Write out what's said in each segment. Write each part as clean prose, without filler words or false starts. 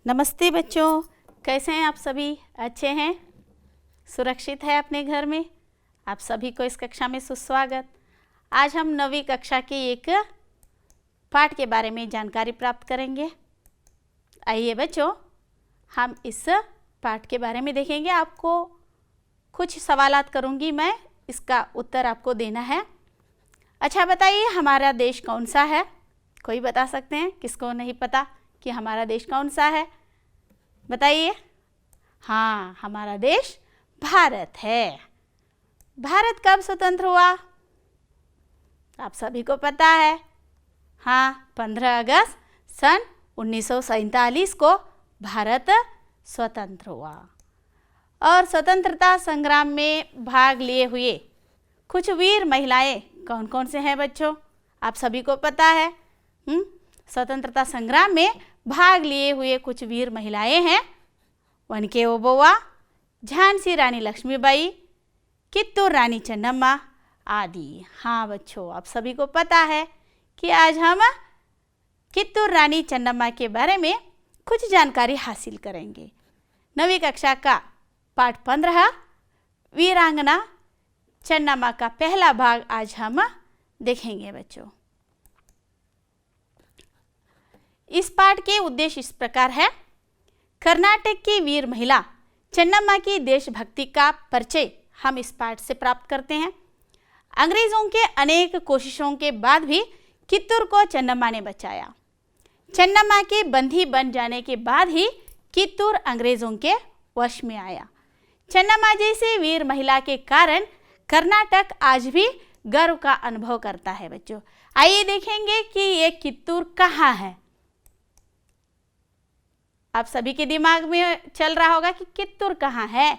नमस्ते बच्चों, कैसे हैं आप सभी? अच्छे हैं? सुरक्षित है अपने घर में? आप सभी को इस कक्षा में सुस्वागत। आज हम 9वीं कक्षा के एक पाठ के बारे में जानकारी प्राप्त करेंगे। आइए बच्चों, हम इस पाठ के बारे में देखेंगे। आपको कुछ सवालात करूंगी मैं, इसका उत्तर आपको देना है। अच्छा बताइए, हमारा देश कौन सा है? कोई बता सकते हैं? किसको नहीं पता कि हमारा देश कौन सा है? बताइए। हाँ, हमारा देश भारत है। भारत कब स्वतंत्र हुआ? आप सभी को पता है। हाँ, 15 अगस्त सन 1947 को भारत स्वतंत्र हुआ। और स्वतंत्रता संग्राम में भाग लिए हुए कुछ वीर महिलाएं कौन कौन से हैं बच्चों? आप सभी को पता है। स्वतंत्रता संग्राम में भाग लिए हुए कुछ वीर महिलाएं हैं। वनके ओबव्वा, झांसी रानी लक्ष्मीबाई, कित्तूर रानी चन्नम्मा आदि। हाँ बच्चों, आप सभी को पता है कि आज हम कित्तूर रानी चन्नम्मा के बारे में कुछ जानकारी हासिल करेंगे। 9वीं कक्षा का पाठ 15 वीरांगना चन्नम्मा का पहला भाग आज हम देखेंगे बच्चों। इस पाठ के उद्देश्य इस प्रकार है। कर्नाटक की वीर महिला चन्नम्मा की देशभक्ति का परिचय हम इस पाठ से प्राप्त करते हैं। अंग्रेजों के अनेक कोशिशों के बाद भी कित्तूर को चन्नम्मा ने बचाया। चन्नम्मा के बंदी बन जाने के बाद ही कित्तूर अंग्रेजों के वश में आया। चन्नम्मा जैसी वीर महिला के कारण कर्नाटक आज भी गर्व का अनुभव करता है बच्चों। आइए देखेंगे कि ये कित्तूर कहाँ है। आप सभी के दिमाग में चल रहा होगा कि कित्तूर कहाँ है।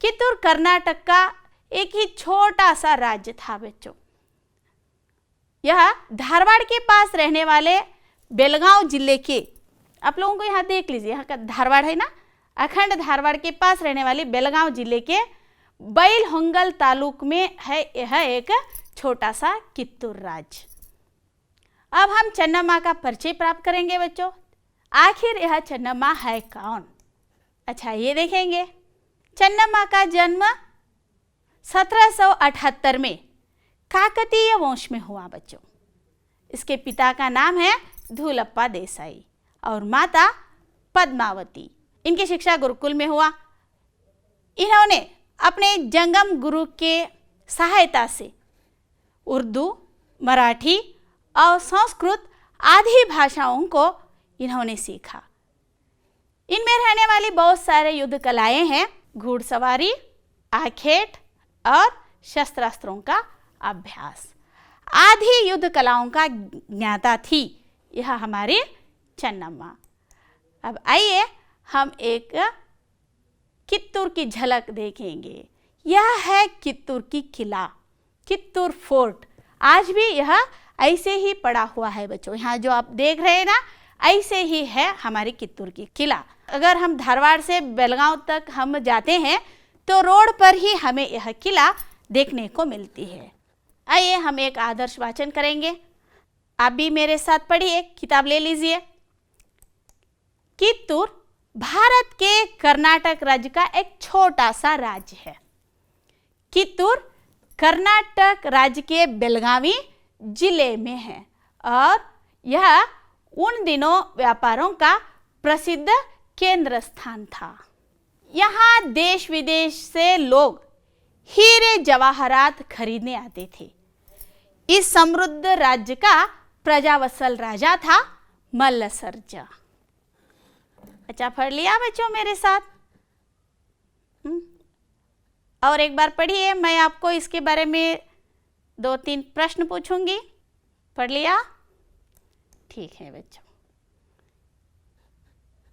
कित्तूर कर्नाटक का एक ही छोटा सा राज्य था बच्चों। यह धारवाड़ के पास रहने वाले बेलगांव जिले के, आप लोगों को यहाँ देख लीजिए, यहाँ का धारवाड़ है ना, अखंड धारवाड़ के पास रहने वाली बेलगांव जिले के बैलहोंगल तालुक में है यह एक छोटा सा कित्तूर राज्य। अब हम चन्नम्मा का परिचय प्राप्त करेंगे बच्चों। आखिर यह चन्नम्मा है कौन? अच्छा ये देखेंगे। चन्नम्मा का जन्म 1778 में काकतीय वंश में हुआ बच्चों। इसके पिता का नाम है धूलप्पा देसाई और माता पद्मावती। इनकी शिक्षा गुरुकुल में हुआ। इन्होंने अपने जंगम गुरु के सहायता से उर्दू, मराठी और संस्कृत आदि भाषाओं को इन्होंने सीखा। इनमें रहने वाली बहुत सारे युद्ध कलाएं हैं। घुड़सवारी, आखेट और शस्त्रास्त्रों का अभ्यास आदि युद्ध कलाओं का ज्ञाता थी यह हमारी चन्नम्मा। अब आइए हम एक कित्तूर की झलक देखेंगे। यह है कित्तूर की किला, कित्तूर फोर्ट। आज भी यह ऐसे ही पड़ा हुआ है बच्चों। यहाँ जो आप देख रहे हैं ना, ऐसे ही है हमारी कित्तूर की किला। अगर हम धारवाड़ से बेलगांव तक हम जाते हैं तो रोड पर ही हमें यह किला देखने को मिलती है। आइए हम एक आदर्श वाचन करेंगे। आप भी मेरे साथ पढ़िए, किताब ले लीजिए। कित्तूर भारत के कर्नाटक राज्य का एक छोटा सा राज्य है। कित्तूर कर्नाटक राज्य के बेलगावी जिले में है और यह उन दिनों व्यापारों का प्रसिद्ध केंद्र स्थान था। यहाँ देश विदेश से लोग हीरे जवाहरात खरीदने आते थे। इस समृद्ध राज्य का प्रजावत्सल राजा था मल्लसर्जा। अच्छा पढ़ लिया बच्चों मेरे साथ? और एक बार पढ़िए, मैं आपको इसके बारे में 2-3 प्रश्न पूछूंगी। पढ़ लिया? ठीक है बच्चों,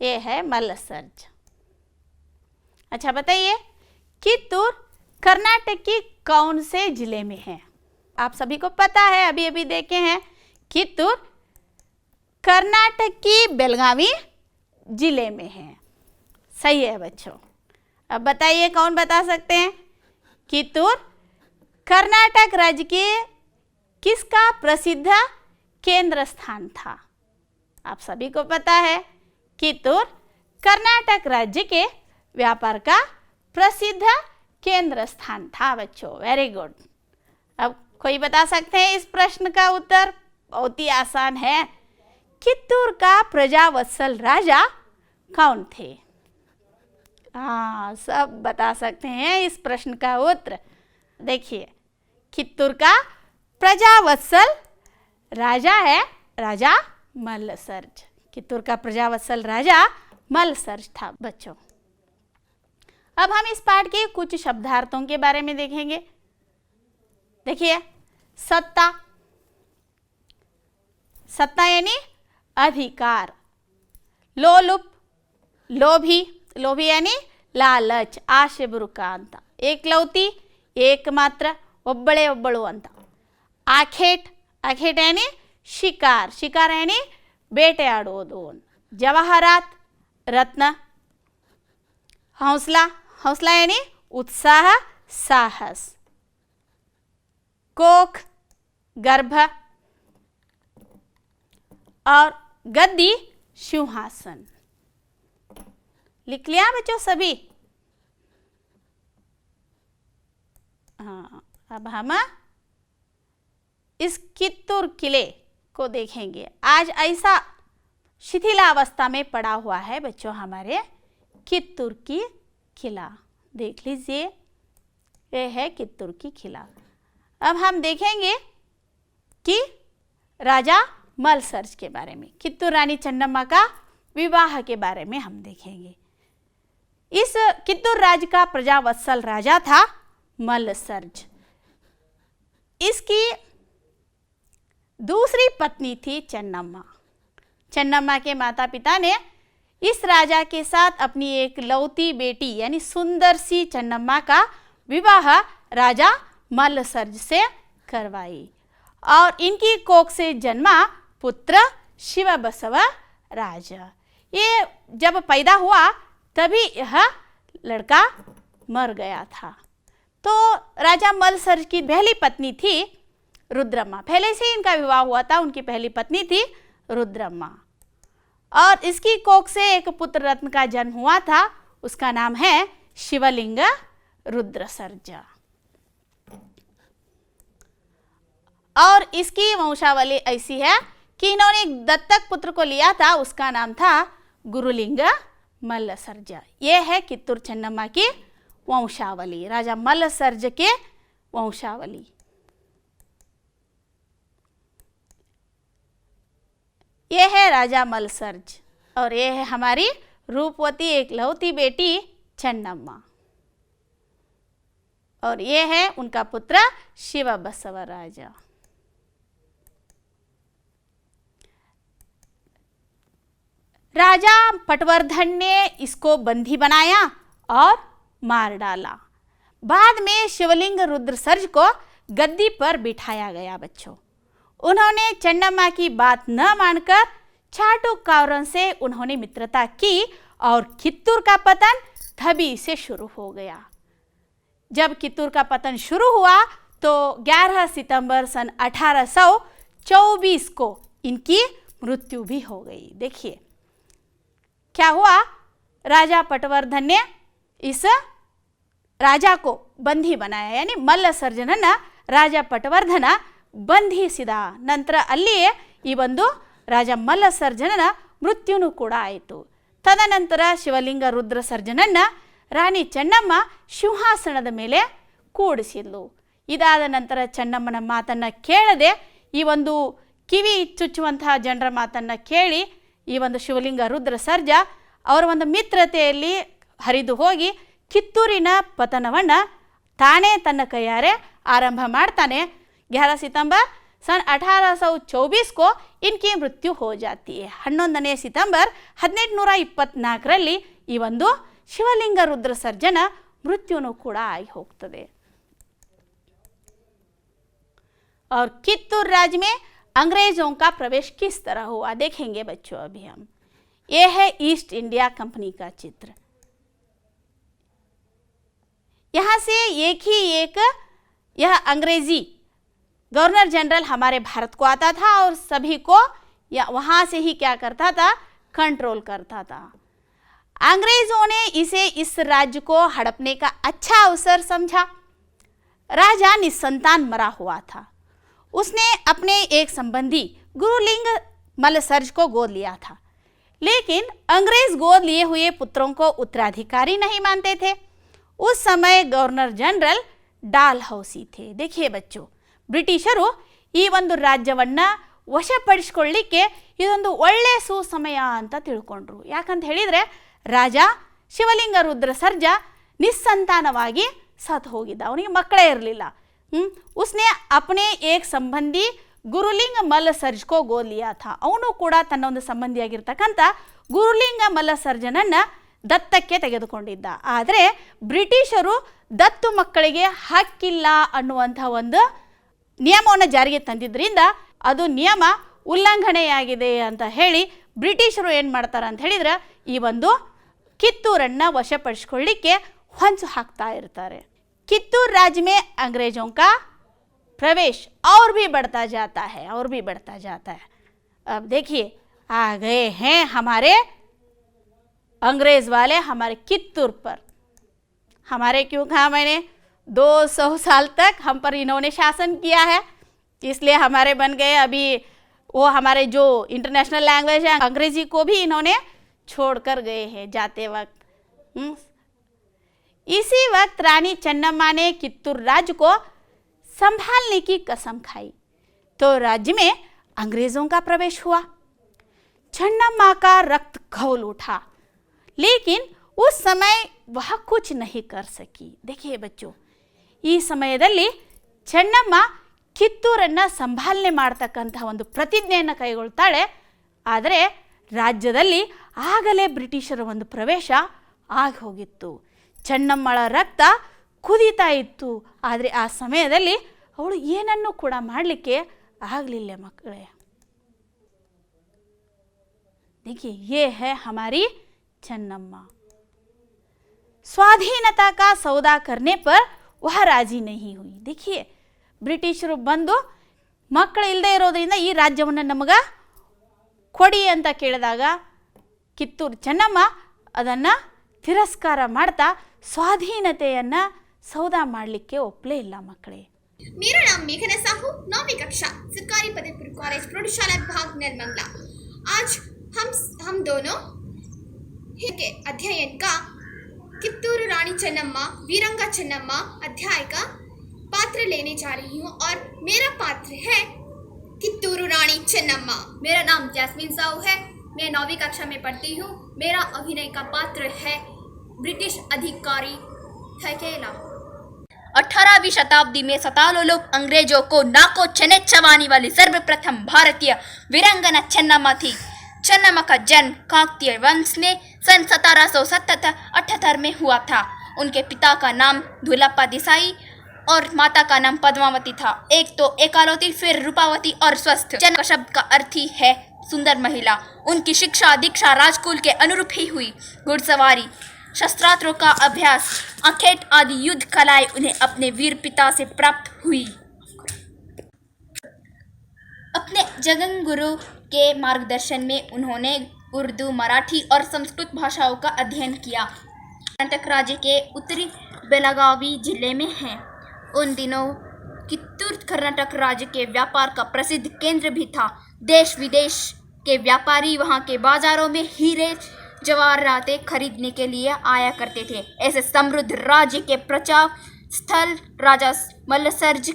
ये है मल्लसर्जा। अच्छा बताइए, कित्तूर कर्नाटक की कौन से जिले में है? आप सभी को पता है, अभी अभी देखे हैं। कित्तूर कर्नाटक की बेलगावी जिले में है। सही है बच्चों। अब बताइए कौन बता सकते हैं? कित्तूर कर्नाटक राज्य के किसका प्रसिद्ध केंद्र स्थान था? आप सभी को पता है कित्तूर कर्नाटक राज्य के व्यापार का प्रसिद्ध केंद्र स्थान था बच्चों। Very good. अब कोई बता सकते हैं इस प्रश्न का उत्तर? बहुत ही आसान है। कित्तूर का प्रजावत्सल राजा कौन थे? हाँ, सब बता सकते हैं इस प्रश्न का उत्तर। देखिए, कित्तूर का प्रजावत्सल राजा है राजा मल्लसर्ज। कित्तूर का प्रजावत्सल राजा मल्लसर्ज था बच्चों। अब हम इस पाठ के कुछ शब्दार्थों के बारे में देखेंगे। देखिए, सत्ता, सत्ता यानी अधिकार। लोलुप, लोभी, लोभी यानी लालच, आशे बुरुक अंत। एकलौती, एकमात्र, ಒಬ್ಬಳೇ ಒಬ್ಬಳು ಅಂತ. ಆಖೇಟ್, ಆಖೇಟ್ यानी ಶಿಕಾರ್, ಶಿಕಾರ್ यानी ಬೇಟೆಯಾಡುವುದು. ಜವಾಹರಾತ್, रत्न. हौसला, हौसला यानी उत्साह, साहस. कोख, गर्भ. और गद्दी, सिंहासन. लिख लिया बच्चों सभी? हाँ, अब हम इस कित्तूर किले को देखेंगे। आज ऐसा शिथिलावस्था में पड़ा हुआ है बच्चों हमारे कित्तूर की किला। देख लीजिए, ये है कित्तूर की किला। अब हम देखेंगे कि राजा मल्लसर्ज के बारे में, कित्तूर रानी चन्नम्मा का विवाह के बारे में हम देखेंगे। इस कित्तूर राज्य का प्रजावत्सल राजा था मल्लसर्ज। इसकी दूसरी पत्नी थी चन्नम्मा। चन्नम्मा के माता पिता ने इस राजा के साथ अपनी एक लौती बेटी यानी सुंदर सी चन्नम्मा का विवाह राजा मल्लसर्ज से करवाई और इनकी कोख से जन्मा पुत्र शिवबसव राजा। ये जब पैदा हुआ तभी यह लड़का मर गया था। तो राजा मल्लसर्ज की पहली पत्नी थी रुद्रम्मा। पहले से इनका विवाह हुआ था, उनकी पहली पत्नी थी रुद्रम्मा। और इसकी कोख से एक पुत्र रत्न का जन्म हुआ था, उसका नाम है शिवलिंग रुद्रसर्ज। और इसकी वंशावली ऐसी है कि इन्होंने एक दत्तक पुत्र को लिया था, उसका नाम था गुरुलिंग मल्लसर्ज। ये है कित्तूर चन्नम्मा की वंशावली, राजा मल्लसर्ज के वंशावली। ये है राजा मल्लसर्ज और ये है हमारी रूपवती एकलौती बेटी चन्नम्मा और ये है उनका पुत्र शिवबसव राजा। राजा पटवर्धन ने इसको बंदी बनाया और मार डाला। बाद में शिवलिंग रुद्रसर्ज को गद्दी पर बिठाया गया बच्चों। उन्होंने चन्नम्मा की बात न मानकर चाटुकारों से उन्होंने मित्रता की और कित्तूर का पतन तभी से शुरू हो गया। जब कित्तूर का पतन शुरू हुआ तो 11 सितंबर सन 1824 को इनकी मृत्यु भी हो गई। देखिए क्या हुआ, राजा पटवर्धन ने इस राजा को बंदी बनाया, यानी ಮಲ್ಲಸರ್ಜನನ್ನ ರಾಜ ಪಟವರ್ಧನ ಬಂಧಿಸಿದ. ನಂತರ ಅಲ್ಲಿಯೇ ಈ ಒಂದು ರಾಜ ಮಲ್ಲಸರ್ಜನನ ಮೃತ್ಯುನು ಕೂಡ ಆಯಿತು. ತದನಂತರ ಶಿವಲಿಂಗ ರುದ್ರಸರ್ಜನನ್ನ ರಾಣಿ ಚೆನ್ನಮ್ಮ ಸಿಂಹಾಸನದ ಮೇಲೆ ಕೂಡಿಸಿದ್ಲು. ಇದಾದ ನಂತರ ಚೆನ್ನಮ್ಮನ ಮಾತನ್ನು ಕೇಳದೆ ಈ ಒಂದು ಕಿವಿ ಚುಚ್ಚುವಂತಹ ಜನರ ಮಾತನ್ನು ಕೇಳಿ ಈ ಒಂದು ಶಿವಲಿಂಗ ರುದ್ರಸರ್ಜ ಅವರ ಒಂದು ಮಿತ್ರತೆಯಲ್ಲಿ ಹರಿದು ಹೋಗಿ ಕಿತ್ತೂರಿನ ಪತನವನ್ನು ತಾನೇ ತನ್ನ ಕೈಯಾರೆ ಆರಂಭ ಮಾಡ್ತಾನೆ. 11 सितंबर सन 1824 को इनकी मृत्यु हो जाती है. 11 सितंबर 1824 ಈ ಒಂದು ಶಿವಲಿಂಗ ರುದ್ರಸರ್ಜನ ಮೃತ್ಯುನು ಕೂಡ ಆಗಿ ಹೋಗ್ತದೆ. और कित्तूर राज्य में अंग्रेजों का प्रवेश किस तरह हुआ देखेंगे बच्चों अभी हम. ये है ईस्ट इंडिया कंपनी का चित्र. यहाँ से एक ही एक यह अंग्रेजी गवर्नर जनरल हमारे भारत को आता था और सभी को या वहाँ से ही क्या करता था, कंट्रोल करता था. अंग्रेजों ने इसे इस राज्य को हड़पने का अच्छा अवसर समझा। राजा निसंतान मरा हुआ था। उसने अपने एक संबंधी गुरुलिंग मलसर्ज को गोद लिया था, लेकिन अंग्रेज गोद लिए हुए पुत्रों को उत्तराधिकारी नहीं मानते थे। उस समय गवर्नर जनरल डाल हौसी थे। देखिए बच्चों, ಬ್ರಿಟಿಷರು ಈ ಒಂದು ರಾಜ್ಯವನ್ನ ವಶಪಡಿಸಿಕೊಳ್ಳಿಕ್ಕೆ ಇದೊಂದು ಒಳ್ಳೆಯ ಸುಸಮಯ ಅಂತ ತಿಳ್ಕೊಂಡ್ರು. ಯಾಕಂತ ಹೇಳಿದರೆ ರಾಜ ಶಿವಲಿಂಗ ರುದ್ರ ಸರ್ಜ ನಿಸ್ಸಂತಾನವಾಗಿ ಸತ್ತು ಹೋಗಿದ್ದ, ಅವನಿಗೆ ಮಕ್ಕಳೇ ಇರಲಿಲ್ಲ. उसने अपने एक संबंधी ಗುರುಲಿಂಗ ಮಲ್ಲಸರ್ಜ್ ಕೋ ಗೋದ್ ಲಿಯಾ ಥಾ. ಅವನು ಕೂಡ ತನ್ನ ಒಂದು ಸಂಬಂಧಿಯಾಗಿರ್ತಕ್ಕಂಥ ಗುರುಲಿಂಗ ಮಲ್ಲಸರ್ಜನನ್ನ ದತ್ತಕ್ಕೆ ತೆಗೆದುಕೊಂಡಿದ್ದ. ಆದರೆ ಬ್ರಿಟಿಷರು ದತ್ತು ಮಕ್ಕಳಿಗೆ ಹಕ್ಕಿಲ್ಲ ಅನ್ನುವಂಥ ಒಂದು ನಿಯಮವನ್ನು ಜಾರಿಗೆ ತಂದಿದ್ದರಿಂದ ಅದು ನಿಯಮ ಉಲ್ಲಂಘನೆಯಾಗಿದೆ ಅಂತ ಹೇಳಿ ಬ್ರಿಟಿಷರು ಏನು ಮಾಡ್ತಾರೆ ಅಂತ ಹೇಳಿದ್ರೆ ಈ ಒಂದು ಕಿತ್ತೂರನ್ನು ವಶಪಡಿಸಿಕೊಳ್ಳಿಕ್ಕೆ ಹೊಂಚು ಹಾಕ್ತಾ ಇರ್ತಾರೆ. कित्तूर राज्य में अंग्रेजों का प्रवेश और भी बढ़ता जाता है, और भी बढ़ता जाता है. अब देखिए आ गए हैं हमारे अंग्रेज वाले हमारे कित्तूर पर. हमारे क्यों कहा मैंने, 200 साल तक हम पर इन्होंने शासन किया है, इसलिए हमारे बन गए. अभी वो हमारे जो इंटरनेशनल लैंग्वेज है अंग्रेजी को भी इन्होंने छोड़ कर गए हैं जाते वक्त. इसी वक्त रानी चन्नम्मा ने कित्तूर राज्य को संभालने की कसम खाई तो राज्य में अंग्रेजों का प्रवेश हुआ. चन्नम्मा का रक्त खौल उठा, लेकिन उस समय वह कुछ नहीं कर सकी. देखिए बच्चों, ಈ ಸಮಯದಲ್ಲಿ ಚೆನ್ನಮ್ಮ ಕಿತ್ತೂರನ್ನು ಸಂಭಾಲನೆ ಮಾಡ್ತಕ್ಕಂತಹ ಒಂದು ಪ್ರತಿಜ್ಞೆಯನ್ನು ಕೈಗೊಳ್ತಾಳೆ. ಆದರೆ ರಾಜ್ಯದಲ್ಲಿ ಆಗಲೇ ಬ್ರಿಟಿಷರ ಒಂದು ಪ್ರವೇಶ ಆಗಿ ಹೋಗಿತ್ತು. ಚೆನ್ನಮ್ಮಳ ರಕ್ತ ಕುದೀತಾ ಇತ್ತು. ಆದರೆ ಆ ಸಮಯದಲ್ಲಿ ಅವಳು ಏನನ್ನೂ ಕೂಡ ಮಾಡಲಿಕ್ಕೆ ಆಗಲಿಲ್ಲ ಮಕ್ಕಳೇ. देखिए ये है हमारी चन्नम्मा. स्वाधीनता का सौदा करने पर वह राजी नहीं हुई. देखिए ಬ್ರಿಟಿಷರು ಬಂದು ಮಕ್ಕಳು ಇಲ್ಲದೆ ಇರೋದ್ರಿಂದ ಈ ರಾಜ್ಯವನ್ನು ನಮಗೆ ಕೊಡಿ ಅಂತ ಕೇಳಿದಾಗ ಕಿತ್ತೂರು ಚೆನ್ನಮ್ಮ ಅದನ್ನು ತಿರಸ್ಕಾರ ಮಾಡ್ತಾ ಸ್ವಾಧೀನತೆಯನ್ನು ಸೌದಾ ಮಾಡಲಿಕ್ಕೆ ಒಪ್ಪಲೇ ಇಲ್ಲ ಮಕ್ಕಳೇ. मेरा नाम मेघना साहू, 9वीं कक्षा, सरकारी फतेहपुर कॉलेज प्रौढ़शाला विभाग निर्मंगला. आज हम दोनों के अध्ययन का कित्तूर रानी चन्नम्मा वीरंगा चन्नम्मा अध्याय का पात्र लेने जा रही हूँ और मेरा पात्र है कित्तूर रानी चन्नम्मा. मेरा नाम जैस्मिन साहू है, मैं 9वीं कक्षा में पढ़ती हूँ. मेरा अभिनय का पात्र है ब्रिटिश अधिकारी थकेला. 18वीं शताब्दी में सतालो लोग अंग्रेजों को नाको चने चबाने वाली सर्वप्रथम भारतीय वीरांगना चन्नम्मा थी. चन्नम्मा का जन्म काकतीय वंश ने सन 1778 में हुआ था. उनके पिता का नाम धुलप्पा देसाई और माता का नाम पद्मावती था. एक तो एकालवती, फिर रूपावती और स्वस्थ. चन्नम्मा शब्द का अर्थ ही है सुंदर महिला. उनकी शिक्षा दीक्षा राजकुल के अनुरूप ही हुई. घुड़सवारी, शस्त्रास्त्रों का अभ्यास, अखेट आदि युद्ध कलाएं उन्हें अपने वीर पिता से प्राप्त हुई. अपने जगन गुरु के मार्गदर्शन में उन्होंने उर्दू, मराठी और संस्कृत भाषाओं का अध्ययन किया. कर्नाटक राज्य के उत्तरी बेलगावी जिले में है. उन दिनों कित्तूर कर्नाटक राज्य के व्यापार का प्रसिद्ध केंद्र भी था. देश विदेश के व्यापारी वहाँ के बाजारों में हीरे जवाहरातें खरीदने के लिए आया करते थे. ऐसे समृद्ध राज्य के प्रचार स्थल राजा मल्लसर्ज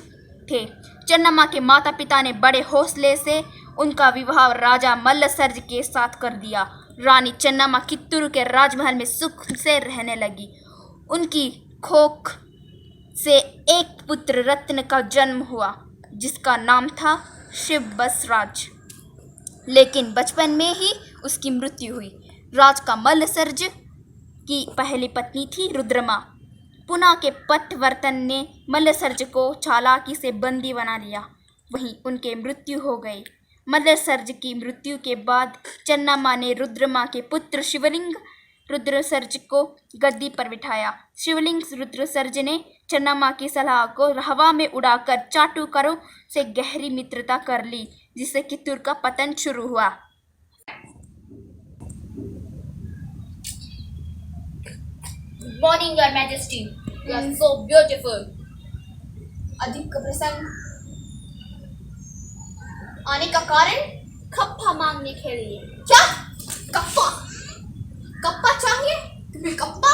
थे. चन्नम्मा के माता पिता ने बड़े हौसले से उनका विवाह राजा मल्लसर्ज के साथ कर दिया. रानी चन्नम्मा कित्तूर के राजमहल में सुख से रहने लगी. उनकी कोख से एक पुत्र रत्न का जन्म हुआ, जिसका नाम था शिव बसराज. लेकिन बचपन में ही उसकी मृत्यु हुई. राज का मल्लसर्ज की पहली पत्नी थी रुद्रमा. पुना के पटवर्तन ने मल्लसर्ज को चालाकी से बंदी बना लिया. वहीं उनके मृत्यु हो गई. मल्लसर्ज की मृत्यु के बाद चन्नम्मा ने रुद्रमा के पुत्र शिवलिंग रुद्रसर्ज को गद्दी पर बिठाया. शिवलिंग रुद्रसर्ज ने चन्नम्मा की सलाह को हवा में उड़ाकर चाटुकारों से गहरी मित्रता कर ली, जिससे कित्तूर का पतन शुरू हुआ. Good morning, Your Majesty. You are so beautiful. अधिक प्रसन्न आने का कारण कप्पा मांगने के लिए। क्या? कप्पा? कप्पा चाहिए तुम्हें? कप्पा?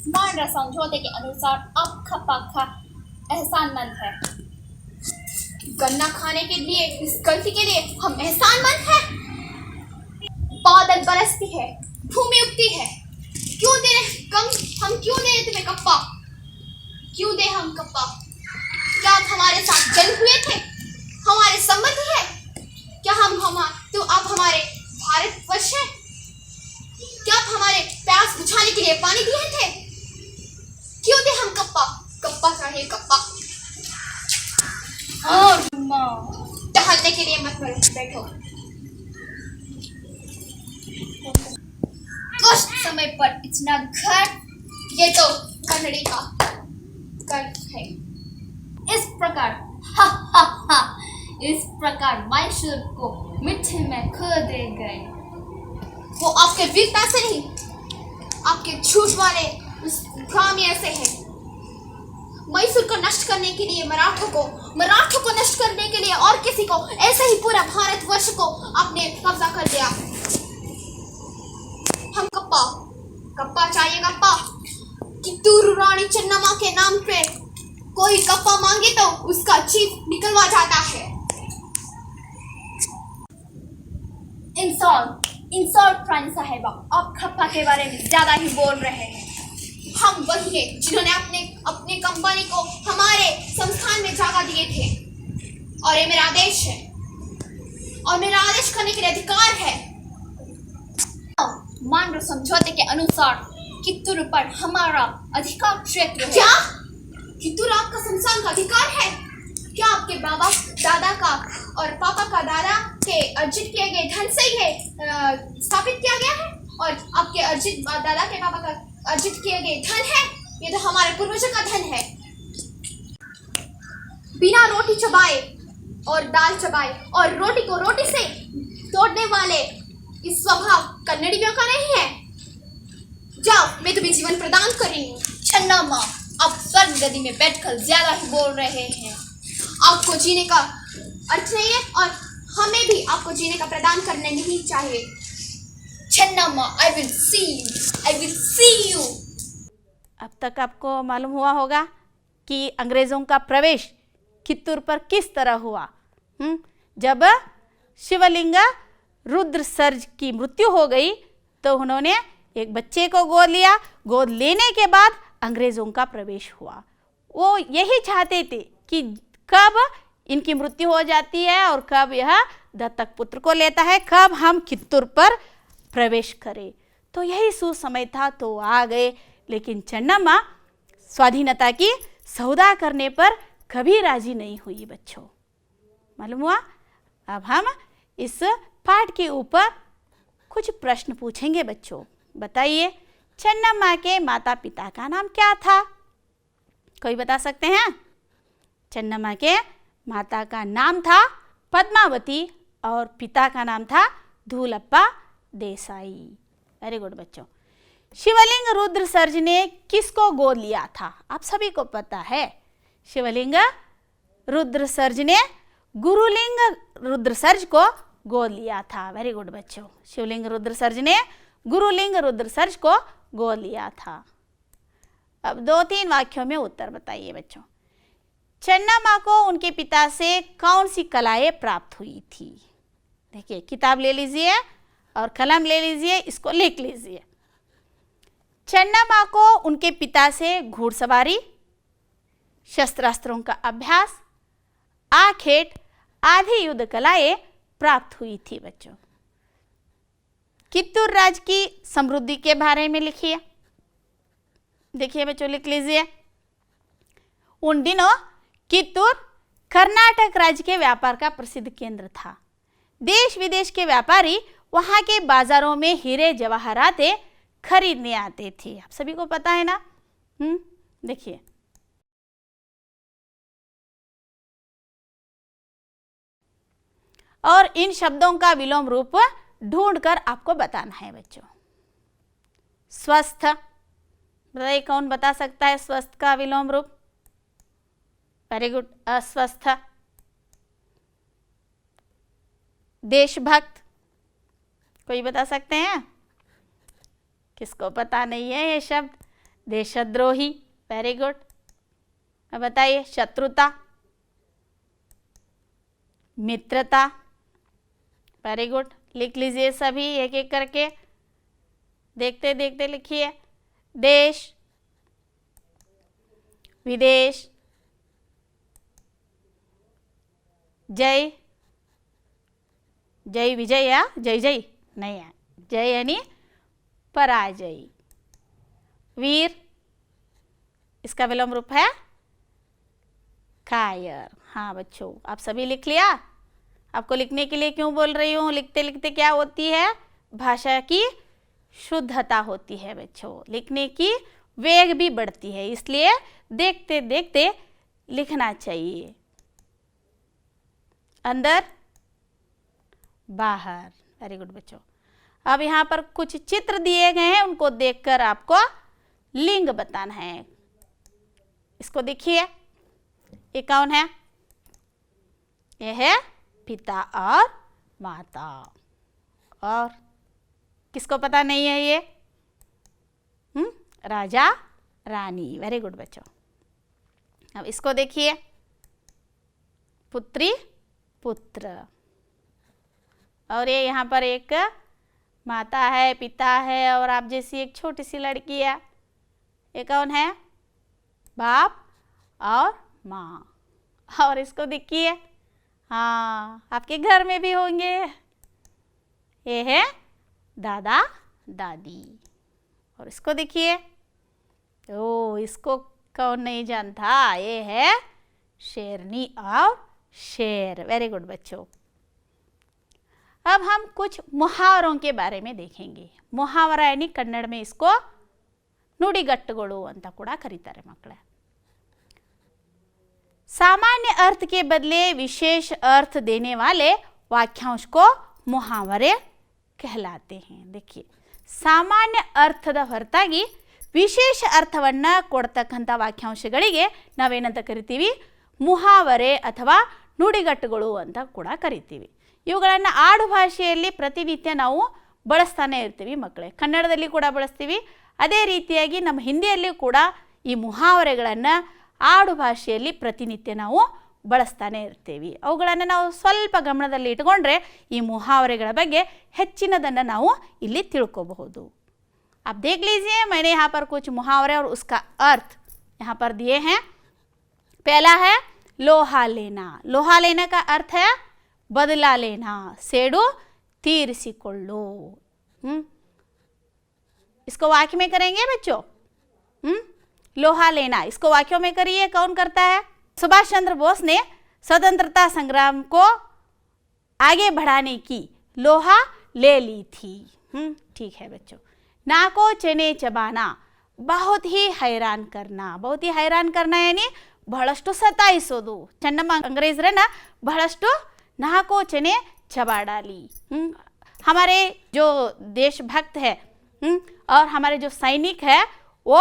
मांड्रा समझौते के अनुसार अब कप्पा का एहसानमंद है। गन्ना खाने के लिए, इस गलती के लिए हम एहसानमंद हैं। बादल बरसती है, भूमि उगती है, क्यों दे हम क्यों दे तुम्हें कप्पा? क्यों दे हम कप्पा? क्या आप हमारे साथ जल हुए थे? हमारे संबंध है क्या? तो आप हमारे भारतवर्ष है क्या? आप हमारे प्यास बुझाने के लिए पानी दिए थे? क्यों दे हम कप्पा? कप्पा चाहिए, कप्पा। और माँ टहलने के लिए मत बैठो। कुछ समय पर इतना घर ये तो कन्नड़ी का कर है। इस प्रकार हा हा हा इस प्रकार मैसूर को मिट्टी में खो दे गए। वो आपके वीरता से नहीं, आपके झूठ वाले उस खामिया से है। मैसूर को नष्ट करने के लिए मराठों को नष्ट करने के लिए और किसी को, ऐसे ही पूरा भारतवर्ष को आपने कब्जा कर लिया। हम कप्पा चाहिए, कप्पा। कित्तूर रानी चन्नम्मा के नाम पे कोई कप्पा मांगे तो उसका जीव निकलवा जाता है। इंसॉल्ट रानी साहिबा, आप कप्पा के बारे में ज्यादा ही बोल रहे हैं। हम वही हैं जिन्होंने अपने कंपनी को हमारे संस्थान में जगह दिए थे, और ये मेरा आदेश है, और मेरा आदेश करने के लिए अधिकार है। मांड्रा समझौते के अनुसार कित्तूर पर हमारा अधिकार क्षेत्र है। क्या? कित्तूर आपका संस्थान का अधिकार है? क्या आपके बाबा दादा का और पापा का दादा के अर्जित किए गए धन से ये स्थापित किया गया है? और आपके अर्जित दादा के पापा का अर्जित किए गए धन है? ये तो हमारे पूर्वजों का धन है। बिना रोटी चबाए और दाल चबाए और रोटी को रोटी से तोड़ने वाले इस स्वभाव कन्नड़ियों का नहीं है। जाओ, मैं तुम्हें जीवन प्रदान कर रही हूँ। चन्नम्मा, आप स्वर्ग गद्दी में बैठकर ज्यादा ही बोल रहे हैं। आपको जीने का अर्थ नहीं है, और हमें भी आपको जीने का प्रदान करने नहीं चाहिए। Channamma, I will see you. अब तक आपको मालूम हुआ होगा कि अंग्रेज़ों का प्रवेश कित्तूर पर किस तरह हुआ। जब शिवलिंग रुद्रसर्ज की मृत्यु हो गई तो उन्होंने एक बच्चे को गोद लिया। गोद लेने के बाद अंग्रेज़ों का प्रवेश हुआ। वो यही चाहते थे कि कब इनकी मृत्यु हो जाती है और कब यह दत्तक पुत्र को लेता है, कब हम कित्तूर पर प्रवेश करें। तो यही सुसमय था, तो आ गए। लेकिन चन्नम्मा स्वाधीनता की सौदा करने पर कभी राजी नहीं हुई बच्चों। मालूम हुआ? अब हम इस पाठ के ऊपर कुछ प्रश्न पूछेंगे बच्चों। बताइए, चन्नम्मा के माता पिता का नाम क्या था? कोई बता सकते हैं? चन्नम्मा के माता का नाम था पद्मावती और पिता का नाम था धूलप्पा देसाई। वेरी गुड बच्चों। शिवलिंग रुद्रसर्ज ने किसको गोद लिया था? आप सभी को पता है। शिवलिंग रुद्रसर्ज ने गुरुलिंग रुद्रसर्ज को गोद लिया था। वेरी गुड बच्चों। शिवलिंग रुद्रसर्ज ने गुरुलिंग रुद्रसर्ज को गोद लिया था। अब 2-3 वाक्यों में उत्तर बताइए बच्चों। चन्नम्मा को उनके पिता से कौन सी कलाएं प्राप्त हुई थी? देखिए, किताब ले लीजिए और कलम ले लीजिए, इसको लिख लीजिए। चन्नम्मा को उनके पिता से घुड़सवारी, शस्त्रास्त्रों का अभ्यास, आखेट आदि युद्ध कलाएं प्राप्त हुई थी बच्चों। कित्तूर राज्य की समृद्धि के बारे में लिखिए। देखिए बच्चों, लिख लीजिए। उन दिनों कित्तूर कर्नाटक राज्य के व्यापार का प्रसिद्ध केंद्र था। देश विदेश के व्यापारी वहां के बाजारों में हीरे जवाहरातें खरीदने आते थे। आप सभी को पता है ना। देखिए, और इन शब्दों का विलोम रूप ढूंढकर आपको बताना है बच्चों। स्वस्थ, बताइए कौन बता सकता है स्वस्थ का विलोम रूप? वेरी गुड, अस्वस्थ। देशभक्त, कोई बता सकते हैं? किसको पता नहीं है ये शब्द? देशद्रोही, वेरी गुड। अब बताइए शत्रुता, मित्रता, वेरी गुड। लिख लीजिए सभी एक एक करके, देखते देखते लिखिए। देश, विदेश, जय, जय विजय या जय जय नहीं है, जय यानी पराजय। वीर, इसका विलोम रूप है कायर। हाँ बच्चों, आप सभी लिख लिया? आपको लिखने के लिए क्यों बोल रही हूँ? लिखते लिखते क्या होती है? भाषा की शुद्धता होती है बच्चों, लिखने की वेग भी बढ़ती है, इसलिए देखते देखते लिखना चाहिए। अंदर, बाहर, वेरी गुड बच्चों। अब यहाँ पर कुछ चित्र दिए गए हैं, उनको देखकर आपको लिंग बताना है। इसको देखिए, ये कौन है? ये है पिता और माता। और किसको पता नहीं है ये? राजा रानी, वेरी गुड बच्चों। अब इसको देखिए, पुत्री पुत्र। और ये यहाँ पर एक माता है, पिता है और आप जैसी एक छोटी सी लड़की है। ये कौन है? बाप और माँ। और इसको देखिए, हाँ आपके घर में भी होंगे, ये है दादा दादी। और इसको देखिए, ओ इसको कौन नहीं जानता? ये है शेरनी और शेर, वेरी गुड बच्चों। अब हम कुछ मुहावरों के बारे में देखेंगे। मुहावरा यानी कन्नड़ में इसको ನುಡಿಗಟ್ಟುಗಳು ಅಂತ ಕೂಡ ಕರೀತಾರೆ ಮಕ್ಕಳೇ। सामान्य अर्थ के बदले विशेष अर्थ देने वाले वाक्यांश को मुहावरे कहलाते हैं। देखिए, ಸಾಮಾನ್ಯ ಅರ್ಥದ ಹೊರತಾಗಿ ವಿಶೇಷ ಅರ್ಥವನ್ನ ಕೊಡ್ತಕ್ಕಂಥ ವಾಕ್ಯಾಂಶಗಳಿಗೆ ನಾವೇನಂತ ಕರಿತೀವಿ? ಮುಹಾವರೆ ಅಥವಾ ನುಡಿಗಟ್ಟುಗಳು ಅಂತ ಕೂಡ ಕರಿತೀವಿ। ಇವುಗಳನ್ನು ಆಡು ಭಾಷೆಯಲ್ಲಿ ಪ್ರತಿನಿತ್ಯ ನಾವು ಬಳಸ್ತಾನೆ ಇರ್ತೀವಿ ಮಕ್ಕಳೇ। ಕನ್ನಡದಲ್ಲಿ ಕೂಡ ಬಳಸ್ತೀವಿ, ಅದೇ ರೀತಿಯಾಗಿ ನಮ್ಮ ಹಿಂದಿಯಲ್ಲಿ ಕೂಡ ಈ ಮುಹಾವರೆಗಳನ್ನು ಆಡು ಭಾಷೆಯಲ್ಲಿ ಪ್ರತಿನಿತ್ಯ ನಾವು ಬಳಸ್ತಾನೆ ಇರ್ತೀವಿ। ಅವುಗಳನ್ನು ನಾವು ಸ್ವಲ್ಪ ಗಮನದಲ್ಲಿ ಇಟ್ಕೊಂಡ್ರೆ ಈ ಮುಹಾವರೆಗಳ ಬಗ್ಗೆ ಹೆಚ್ಚಿನದನ್ನು ನಾವು ಇಲ್ಲಿ ತಿಳ್ಕೋಬಹುದು। आप देख लीजिए, मैंने यहाँ पर कुछ मुहावरे और उसका अर्थ यहाँ पर दिए हैं। पहला है लोहा लेना। लोहा लेना का अर्थ है बदला लेना, सेडू ತೀರಿಸಿಕೊಳ್ಳು। इसको वाक्य में करेंगे बच्चों। लोहा लेना, इसको वाक्यों में करिए। कौन करता है? सुभाष चंद्र बोस ने स्वतंत्रता संग्राम को आगे बढ़ाने की लोहा ले ली थी। ठीक है बच्चों। नाको चने चबाना, बहुत ही हैरान करना। बहुत ही हैरान करना यानी ಬಹಳಷ್ಟು ಸತಾಯಿಸೋದು। ಚೆನ್ನಮ್ಮ अंग्रेजರನ್ನ ಬಹಳಷ್ಟು नाको चने चबा डाली। हमारे जो देशभक्त है और हमारे जो सैनिक है वो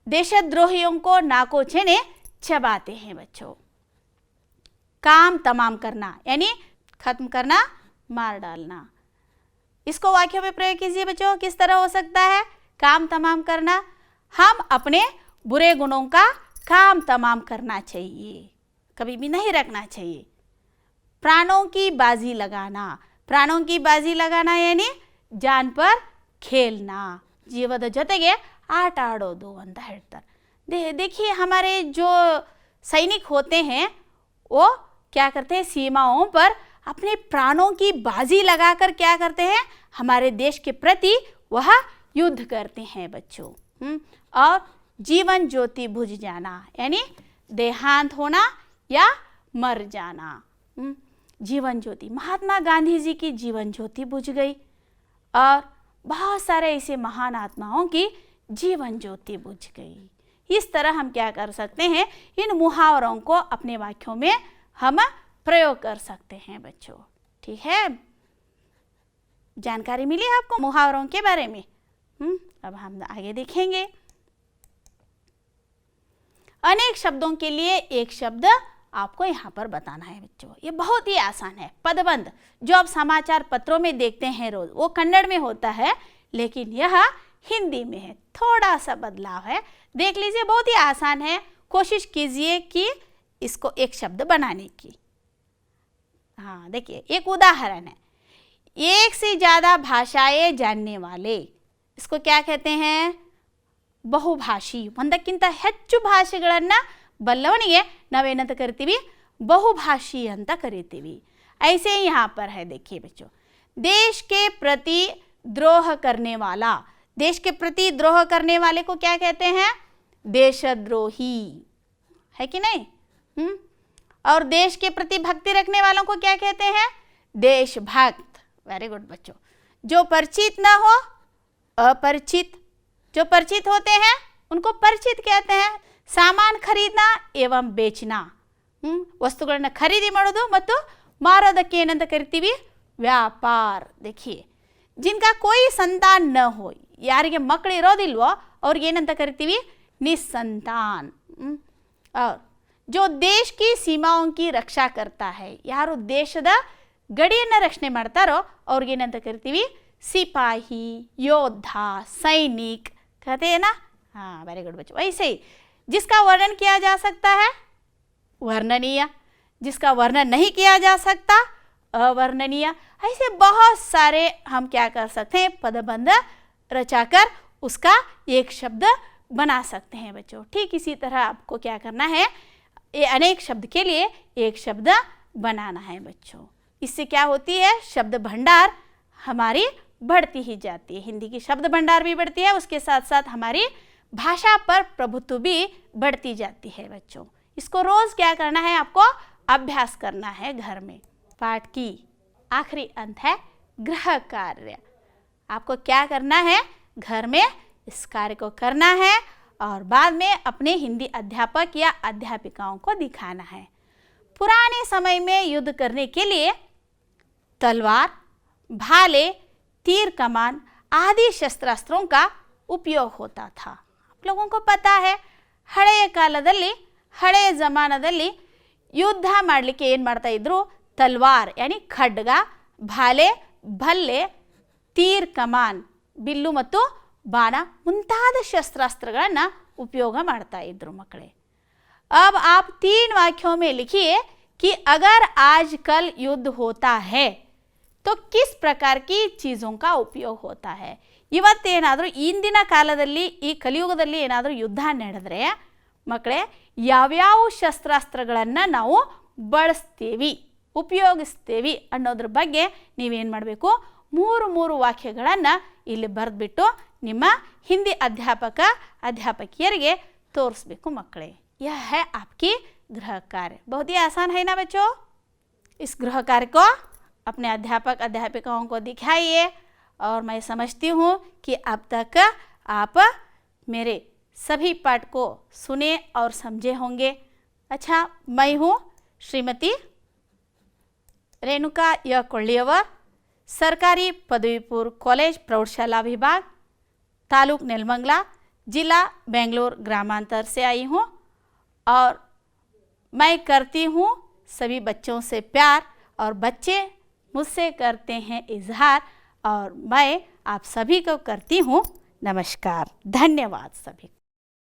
देशद्रोहियों को नाको चने चबाते हैं बच्चों। काम तमाम करना यानी खत्म करना, मार डालना। इसको वाक्यों में प्रयोग कीजिए बच्चों। किस तरह हो सकता है काम तमाम करना? हम अपने बुरे गुणों का काम तमाम करना चाहिए, कभी भी नहीं रखना चाहिए। प्राणों की बाजी लगाना। प्राणों की बाजी लगाना यानी जान पर खेलना, ಜೀವದ ಜೊತೆಗೆ ಆಟ ಆಡೋದು ಅಂತ ಹೇಳ್ತಾರೆ। देखिए, हमारे जो सैनिक होते हैं वो क्या करते हैं? सीमाओं पर अपने प्राणों की बाजी लगाकर क्या करते हैं? हमारे देश के प्रति वह युद्ध करते हैं बच्चों। और जीवन ज्योति बुझ जाना यानी देहांत होना या मर जाना। जीवन ज्योति, महात्मा गांधी जी की जीवन ज्योति बुझ गई और बहुत सारे ऐसे महान आत्माओं की जीवन ज्योति बुझ गई। इस तरह हम क्या कर सकते हैं? इन मुहावरों को अपने वाक्यों में हम प्रयोग कर सकते हैं बच्चों। ठीक है, जानकारी मिली आपको मुहावरों के बारे में? अब हम आगे देखेंगे। अनेक शब्दों के लिए एक शब्द आपको यहाँ पर बताना है बच्चों। ये बहुत ही आसान है। पदबंध जो आप समाचार पत्रों में देखते हैं रोज, वो कन्नड़ में होता है, लेकिन यह हिंदी में है। थोड़ा सा बदलाव है, देख लीजिए। बहुत ही आसान है, कोशिश कीजिए कि इसको एक शब्द बनाने की। हाँ देखिए, एक उदाहरण है। एक से ज़्यादा भाषाएं जानने वाले, इसको क्या कहते हैं? ಬಹುಭಾಷಿ। ಒಂದಕ್ಕಿಂತ ಹೆಚ್ಚು ಭಾಷೆಗಳನ್ನು ಬಲ್ಲವನಿಗೆ ನಾವೇನಂತ ಕರಿತೀವಿ? ಬಹುಭಾಷಿ ಅಂತ ಕರಿತೀವಿ। ऐसे ही यहाँ पर है, देखिए बच्चों, देश के प्रति द्रोह करने वाला, देश के प्रति द्रोह करने वाले को क्या कहते हैं? देशद्रोही, है कि नहीं? और देश के प्रति भक्ति रखने वालों को क्या कहते हैं? देशभक्त। वेरी गुड बच्चों। जो परिचित ना हो, अपरिचित। जो परिचित होते हैं उनको परिचित कहते हैं। सामान खरीदना एवं बेचना, ವಸ್ತುಗಳನ್ನು ಖರೀದಿ ಮಾಡೋದು ಮತ್ತು ಮಾರೋದಕ್ಕೆ ಏನಂತ ಕರಿತೀವಿ? ವ್ಯಾಪಾರ। देखिए, जिनका कोई संतान न हो, ಯಾರಿಗೆ ಮಕ್ಕಳು ಇರೋದಿಲ್ವೋ ಅವ್ರಿಗೆ ಏನಂತ ಕರಿತೀವಿ? निसंतान। और जो देश की सीमाओं की रक्षा करता है, ಯಾರು ದೇಶದ ಗಡಿಯನ್ನು ರಕ್ಷಣೆ ಮಾಡ್ತಾರೋ ಅವ್ರಿಗೆ ಏನಂತ ಕರಿತೀವಿ? सिपाही, योद्धा, सैनिक कहते हैं ना। हाँ वेरी गुड बच्चों। वैसे ही जिसका वर्णन किया जा सकता है वर्णनीय, जिसका वर्णन नहीं किया जा सकता अवर्णनीय। ऐसे बहुत सारे हम क्या कर सकते हैं? पदबंध रचाकर उसका एक शब्द बना सकते हैं बच्चों। ठीक इसी तरह आपको क्या करना है? ये अनेक शब्द के लिए एक शब्द बनाना है बच्चों। इससे क्या होती है? शब्द भंडार हमारी बढ़ती ही जाती है। हिंदी की शब्द भंडार भी बढ़ती है, उसके साथ साथ हमारी भाषा पर प्रभुत्व भी बढ़ती जाती है बच्चों। इसको रोज क्या करना है? आपको अभ्यास करना है घर में। पाठ की आखिरी अंत है गृह कार्य। आपको क्या करना है? घर में इस कार्य को करना है और बाद में अपने हिंदी अध्यापक या अध्यापिकाओं को दिखाना है। पुराने समय में युद्ध करने के लिए तलवार, भाले, तीर कमान आदि शस्त्रास्त्रों का उपयोग होता था। आप लोगों को पता है, ಹಳೆಯ ಕಾಲದಲ್ಲಿ, ಹಳೆಯ ಜಮಾನದಲ್ಲಿ ಯುದ್ಧ ಮಾಡಲಿಕ್ಕೆ ಏನು ಮಾಡ್ತಾ ಇದ್ರು? ತಲ್ವಾರ್ ಯಾನಿ ಖಡ್ಗ, ಭಾಲೆ, ಭಲ್ಲೆ, ತೀರ್ ಕಮಾನ್ ಬಿಲ್ಲು ಮತ್ತು ಬಾಣ ಮುಂತಾದ ಶಸ್ತ್ರಾಸ್ತ್ರಗಳನ್ನು उपयोग ಮಾಡ್ತಾ ಇದ್ರು ಮಕ್ಕಳೇ। अब आप 3 वाक्यों में लिखिए कि अगर आजकल युद्ध होता है तो किस प्रकार की चीज़ों का उपयोग होता है। ಇವತ್ತೇನಾದರೂ ಇಂದಿನ ಕಾಲದಲ್ಲಿ, ಈ ಕಲಿಯುಗದಲ್ಲಿ ಏನಾದರೂ ಯುದ್ಧ ನಡೆದರೆ ಮಕ್ಕಳೇ ಯಾವ್ಯಾವ ಶಸ್ತ್ರಾಸ್ತ್ರಗಳನ್ನು ನಾವು ಬಳಸ್ತೀವಿ, ಉಪಯೋಗಿಸ್ತೀವಿ ಅನ್ನೋದ್ರ ಬಗ್ಗೆ ನೀವೇನು ಮಾಡಬೇಕು? 3 ವಾಕ್ಯಗಳನ್ನು ಇಲ್ಲಿ ಬರೆದ್ಬಿಟ್ಟು ನಿಮ್ಮ ಹಿಂದಿ अध्यापक अध्यापकियರಿಗೆ तोरिसಬೇಕು मಕ್ಕಳೇ। यह है आपकी गृह कार्य। बहुत ही आसान है ना बच्चों? इस गृह कार्य को अपने अध्यापक अध्यापिकाओं को दिखाइए और मैं समझती हूँ कि अब तक आप मेरे सभी पाठ को सुने और समझे होंगे। अच्छा, मैं हूँ श्रीमती रेणुका य ಕೊಳ್ಳಿಯवर, सरकारी पदवी पूर्व कॉलेज प्रौढ़शाला विभाग, तालुक नेलमंगला, जिला बेंगलोर ग्रामांतर से आई हूँ और मैं करती हूँ सभी बच्चों से प्यार और बच्चे मुझसे करते हैं इजहार और मैं आप सभी को करती हूँ नमस्कार। धन्यवाद सभी।